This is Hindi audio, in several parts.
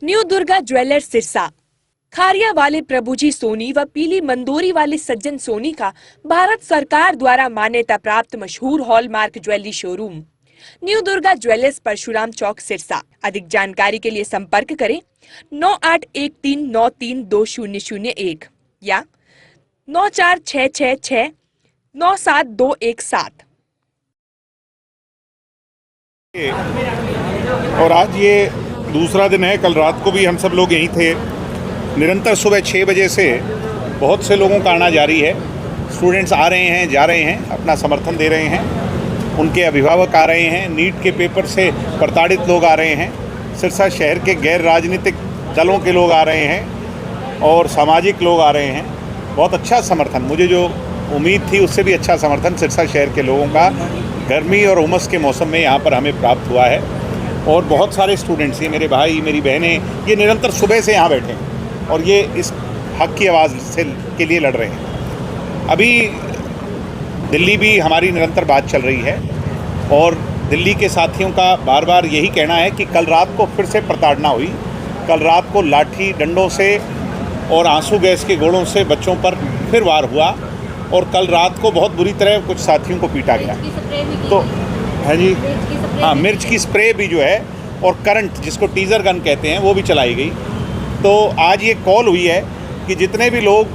New Durga jewellers Sirsa. खारिया वाले प्रभुजी सोनी व पीली मंदोरी वाले सज्जन सोनी का भारत सरकार द्वारा मान्यता प्राप्त मशहूर hallmark jewellery showroom new Durga jewellers Parshuram Chowk Sirsa. अधिक जानकारी के लिए संपर्क करें 9813932001 या 9466697217। और आज ये दूसरा दिन है। कल रात को भी हम सब लोग यहीं थे। निरंतर सुबह 6 बजे से बहुत से लोगों का आना जारी है। स्टूडेंट्स आ रहे हैं, जा रहे हैं, अपना समर्थन दे रहे हैं। उनके अभिभावक आ रहे हैं। नीट के पेपर से प्रताड़ित लोग आ रहे हैं। सिरसा शहर के गैर राजनीतिक दलों के लोग आ रहे हैं और सामाजिक लोग आ रहे हैं। बहुत अच्छा समर्थन, मुझे जो उम्मीद थी उससे भी अच्छा समर्थन सिरसा शहर के लोगों का गर्मी और उमस के मौसम में यहाँ पर हमें प्राप्त हुआ है। और बहुत सारे स्टूडेंट्स, ये मेरे भाई, मेरी बहनें, ये निरंतर सुबह से यहाँ बैठे हैं और ये इस हक की आवाज़ से के लिए लड़ रहे हैं। अभी दिल्ली भी हमारी निरंतर बात चल रही है और दिल्ली के साथियों का बार बार यही कहना है कि कल रात को फिर से प्रताड़ना हुई। कल रात को लाठी डंडों से और आंसू गैस के गोलों से बच्चों पर फिर वार हुआ और कल रात को बहुत बुरी तरह कुछ साथियों को पीटा गया। तो है जी, हाँ, मिर्च की स्प्रे भी जो है और करंट, जिसको टीज़र गन कहते हैं, वो भी चलाई गई। तो आज ये कॉल हुई है कि जितने भी लोग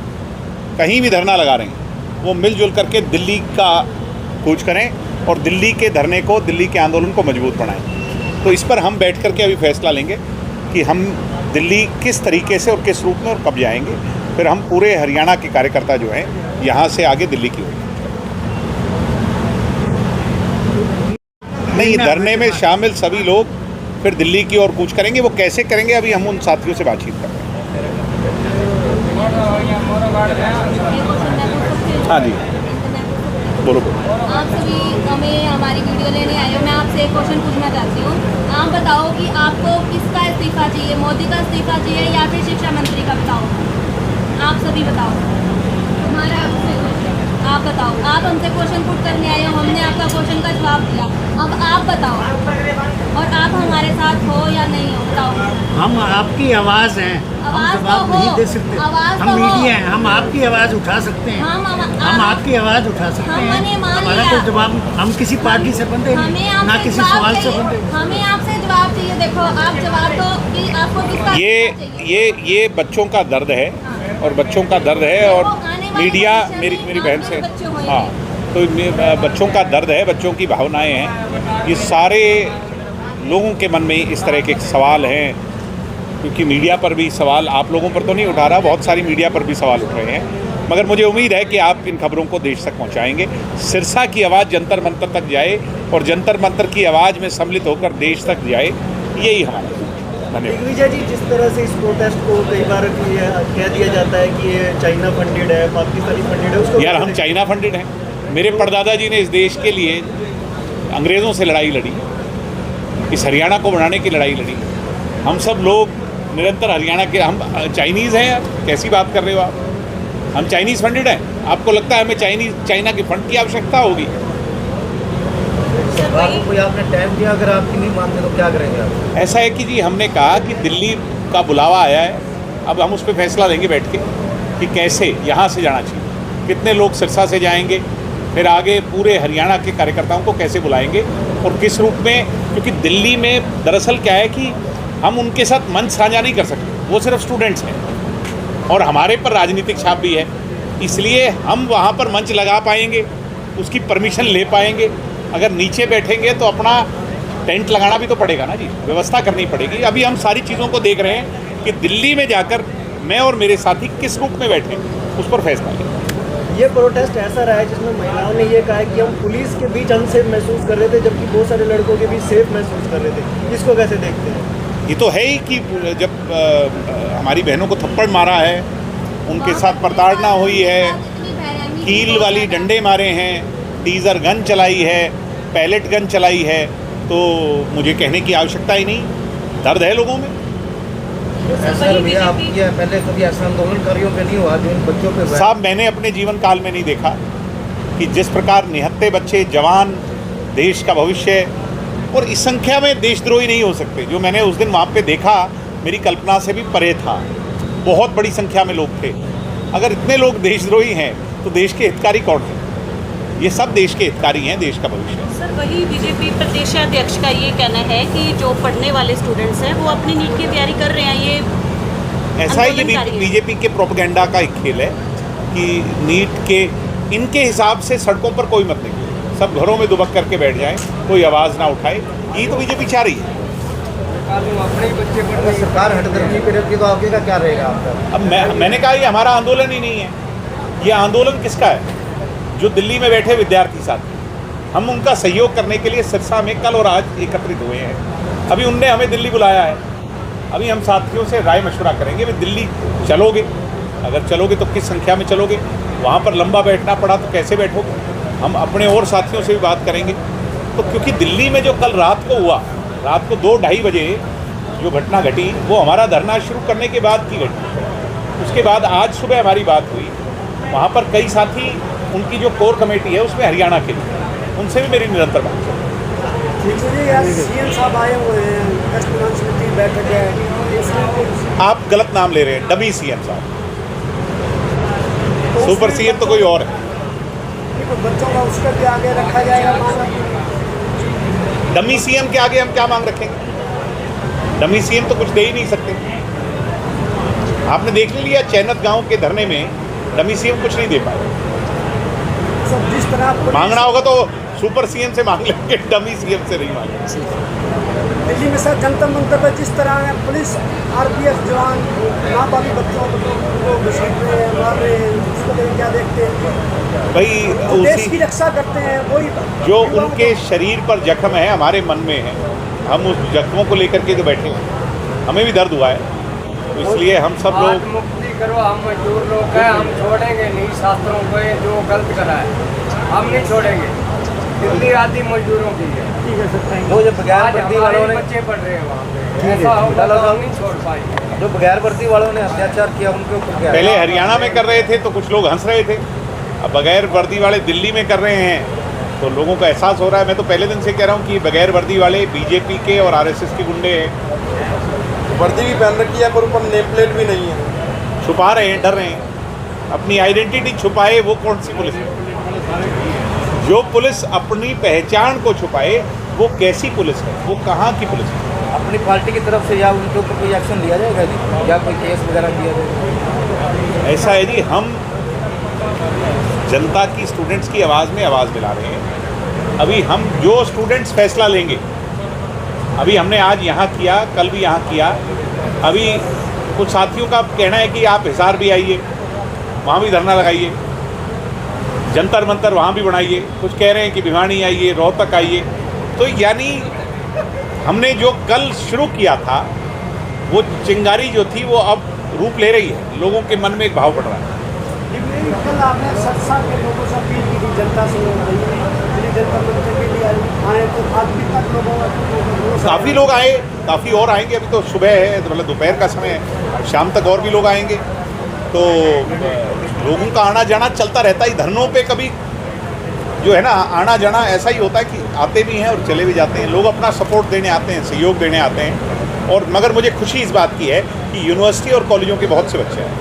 कहीं भी धरना लगा रहे हैं वो मिलजुल करके दिल्ली का कूच करें और दिल्ली के धरने को, दिल्ली के आंदोलन को मजबूत बनाएं। तो इस पर हम बैठ करके अभी फैसला लेंगे कि हम दिल्ली किस तरीके से और किस रूप में और कब जाएंगे। फिर हम पूरे हरियाणा के कार्यकर्ता जो हैं यहाँ से आगे दिल्ली की ओर। नहीं, धरने में शामिल सभी लोग फिर दिल्ली की ओर कूच करेंगे। वो कैसे करेंगे अभी हम उन साथियों से बातचीत कर रहे हैं। हाँ जी, बोलो। आप सभी हमें हमारी वीडियो लेने आए हो। मैं आपसे एक क्वेश्चन पूछना चाहती हूँ। आप बताओ कि आपको किसका इस्तीफा चाहिए, मोदी का इस्तीफा चाहिए या फिर शिक्षा मंत्री का? बताओ, आप सभी बताओ। हमारा आप बताओ, आप हमसे क्वेश्चन पुट करने आए हो, हमने आपका क्वेश्चन का जवाब दिया। अब आप बताओ, और आप हमारे साथ हो या नहीं हो, बताओ। हम आपकी आवाज़ हैं, हम जवाब नहीं दे सकते। हम मीडिया हैं, हम आपकी आवाज़ उठा सकते हैं। हम आपकी आवाज़ उठा सकते हैं। हमारा कोई जवाब, हम किसी पार्टी से बंधे नहीं, ना किसी सवाल से बंधे। हमें आपसे जवाब चाहिए। देखो, आप जवाब दो कि आपको किसका ये बच्चों का दर्द है और बच्चों का दर्द है और मीडिया, मेरी बहन से, हाँ, तो बच्चों का दर्द है, बच्चों की भावनाएं हैं। ये सारे लोगों के मन में इस तरह के सवाल हैं, क्योंकि मीडिया पर भी सवाल आप लोगों पर तो नहीं उठा रहा, बहुत सारी मीडिया पर भी सवाल उठ रहे हैं। मगर मुझे उम्मीद है कि आप इन खबरों को देश तक पहुंचाएंगे। सिरसा की आवाज़ जंतर मंतर तक जाए और जंतर मंतर की आवाज़ में सम्मिलित होकर देश तक जाए, यही हमारा। धन्यवाद। दिग्विजय जी, जिस तरह से इस प्रोटेस्ट को कई बार कह दिया जाता है कि ये चाइना फंडेड है, पाकिस्तानी फंडेड है, उसको यार, हम चाइना फंडेड हैं? मेरे परदादा जी ने इस देश के लिए अंग्रेज़ों से लड़ाई लड़ी, इस हरियाणा को बनाने की लड़ाई लड़ी। हम सब लोग निरंतर हरियाणा के, हम चाइनीज़ हैं? यार, कैसी बात कर रहे हो आप? हम चाइनीज़ फंडेड हैं? आपको लगता है हमें चाइना के फंड की आवश्यकता होगी? कोई आपने टाइम दिया, अगर आप नहीं मानते तो क्या करेंगे आप? ऐसा है कि जी, हमने कहा कि दिल्ली का बुलावा आया है, अब हम उस पर फैसला लेंगे बैठ के कि कैसे यहाँ से जाना चाहिए, कितने लोग सिरसा से जाएंगे, फिर आगे पूरे हरियाणा के कार्यकर्ताओं को कैसे बुलाएंगे और किस रूप में। क्योंकि दिल्ली में दरअसल क्या है कि हम उनके साथ मंच साझा नहीं कर सकते, वो सिर्फ स्टूडेंट्स हैं और हमारे पर राजनीतिक छाप भी है, इसलिए हम वहाँ पर मंच लगा पाएंगे, उसकी परमिशन ले पाएंगे। अगर नीचे बैठेंगे तो अपना टेंट लगाना भी तो पड़ेगा ना जी, व्यवस्था करनी पड़ेगी। अभी हम सारी चीज़ों को देख रहे हैं कि दिल्ली में जाकर मैं और मेरे साथी किस रूप में बैठे, उस पर फैसला लें। ये प्रोटेस्ट ऐसा रहा है जिसमें महिलाओं ने ये कहा है कि हम पुलिस के बीच अनसेफ महसूस कर रहे थे, जबकि बहुत सारे लड़कों के बीच सेफ महसूस कर रहे थे। इसको कैसे देखते हैं? ये तो है ही कि जब हमारी बहनों को थप्पड़ मारा है, उनके साथ प्रताड़ना हुई है, कील वाली डंडे मारे हैं, टीज़र गन चलाई है, पैलेट गन चलाई है, तो मुझे कहने की आवश्यकता ही नहीं। दर्द है लोगों में। पहले कभी ऐसा आंदोलनकारियों पे नहीं हुआ जो इन बच्चों पे? साहब, मैंने अपने जीवन काल में नहीं देखा कि जिस प्रकार निहत्थे बच्चे, जवान, देश का भविष्य, और इस संख्या में देशद्रोही नहीं हो सकते। जो मैंने उस दिन वहाँ पे देखा मेरी कल्पना से भी परे था। बहुत बड़ी संख्या में लोग थे। अगर इतने लोग देशद्रोही हैं तो देश के हितकारी कौन है? ये सब देश के हितकारी हैं, देश का भविष्य है। सर, वही बीजेपी प्रदेशाध्यक्ष का ये कहना है कि जो पढ़ने वाले स्टूडेंट्स हैं वो अपनी नीट की तैयारी कर रहे हैं। ये ऐसा ही ये बीजेपी के प्रोपेगेंडा का एक खेल है कि नीट के इनके हिसाब से सड़कों पर कोई मत निकले, सब घरों में दुबक करके बैठ जाएं, कोई आवाज़ ना उठाए। ये तो बीजेपी चाह रही है। सरकार हटदर्मी करेगी तो आगे का क्या रहेगा आपका? अब मैंने कहा ये हमारा आंदोलन ही नहीं है। ये आंदोलन किसका है? जो दिल्ली में बैठे विद्यार्थी साथी, हम उनका सहयोग करने के लिए सिरसा में कल और आज एकत्रित हुए हैं। अभी उनने हमें दिल्ली बुलाया है। अभी हम साथियों से राय मशवरा करेंगे। वे दिल्ली चलोगे, अगर चलोगे तो किस संख्या में चलोगे? वहाँ पर लंबा बैठना पड़ा तो कैसे बैठोगे? हम अपने और साथियों से भी बात करेंगे। तो क्योंकि दिल्ली में जो कल रात को हुआ, रात को 2-2:30 बजे जो घटना घटी, वो हमारा धरना शुरू करने के बाद की घटना। उसके बाद आज सुबह हमारी बात हुई। वहाँ पर कई साथी, उनकी जो कोर कमेटी है उसमें हरियाणा के लिए, उनसे भी मेरी निरंतर बात है। सीएम साहब आए हुए हैं, बैठक है। आप गलत नाम ले रहे हैं। डमी सीएम साहब, सुपर सीएम तो कोई और है। बच्चों का उसका भी आगे रखा जाएगा। डमी सीएम के आगे हम क्या मांग रखेंगे? डमी सीएम तो कुछ दे ही नहीं सकते। आपने देख लिया चैनत गांव के धरने में डमी सीएम कुछ नहीं दे पाए। जिस तरह मांगना होगा तो सुपर सीएम से मांग लेंगे, डमी सीएम से नहीं मांगेंगे। दिल्ली में सर जंतर मंतर पर जिस तरह पुलिस आरपीएफ जवान नाबालिग बच्चों को घसीट रहे हैं, मार रहे हैं, उसको लेकर क्या देखते हैं? भाई देश की रक्षा करते हैं, वही जो उनके शरीर पर जख्म है हमारे मन में है। हम उस जख्मों को लेकर के तो बैठे हैं, हमें भी दर्द हुआ है। तो इसलिए हम सब लोग मुक्ति करो, हम मजदूर लोग हैं, हम छोड़ेंगे नहीं शास्त्रों को जो गलत करा है, हम नहीं छोड़ेंगे। दिल्ली आदि मजदूरों की है। वो जो बगैर वर्दी वालों ने बच्चे पढ़ रहे हैं वहाँ पे, ऐसा होगा तो हम नहीं छोड़ पाएंगे। जो बगैर वर्दी वालों ने अत्याचार किया उनके ऊपर क्या? पहले हरियाणा में कर रहे थे तो कुछ लोग हंस रहे थे, अब बगैर वर्दी वाले दिल्ली में कर रहे हैं तो लोगों को एहसास हो रहा है। मैं तो पहले दिन से कह रहा हूँ कि बगैर वर्दी वाले बीजेपी के और आरएसएस के गुंडे हैं। वर्दी भी पहन रखी है पर ऊपर नेम प्लेट भी नहीं है। छुपा रहे हैं, डर रहे हैं। अपनी आइडेंटिटी छुपाए वो कौन सी पुलिस है? जो पुलिस अपनी पहचान को छुपाए वो कैसी पुलिस है? वो कहाँ की पुलिस है? अपनी पार्टी की तरफ से या उनके ऊपर कोई एक्शन लिया जाएगा जी, या कोई केस वगैरह दिया जाएगा? ऐसा है जी, हम जनता की, स्टूडेंट्स की आवाज़ में आवाज़ मिला रहे हैं। अभी हम जो स्टूडेंट्स फैसला लेंगे, अभी हमने आज यहाँ किया, कल भी यहाँ किया। अभी कुछ साथियों का कहना है कि आप हिसार भी आइए, वहाँ भी धरना लगाइए, जंतर मंतर वहाँ भी बनाइए। कुछ कह रहे हैं कि भिवानी आइए, रोहतक आइए। तो यानी हमने जो कल शुरू किया था वो चिंगारी जो थी वो अब रूप ले रही है, लोगों के मन में एक भाव बढ़ रहा है। कल आपने सरसा के लोगों से अपील की थी, जनता से आए तो आज भी तक लोगों काफ़ी लोग आए, काफ़ी और आएंगे। अभी तो सुबह है, मतलब दोपहर का समय है, शाम तक और भी लोग आएंगे। तो लोगों का आना जाना चलता रहता है। धरनों पे कभी जो है ना आना जाना ऐसा ही होता है कि आते भी हैं और चले भी जाते हैं। लोग अपना सपोर्ट देने आते हैं, सहयोग देने आते हैं। और मगर मुझे खुशी इस बात की है कि यूनिवर्सिटी और कॉलेजों के बहुत से बच्चे हैं।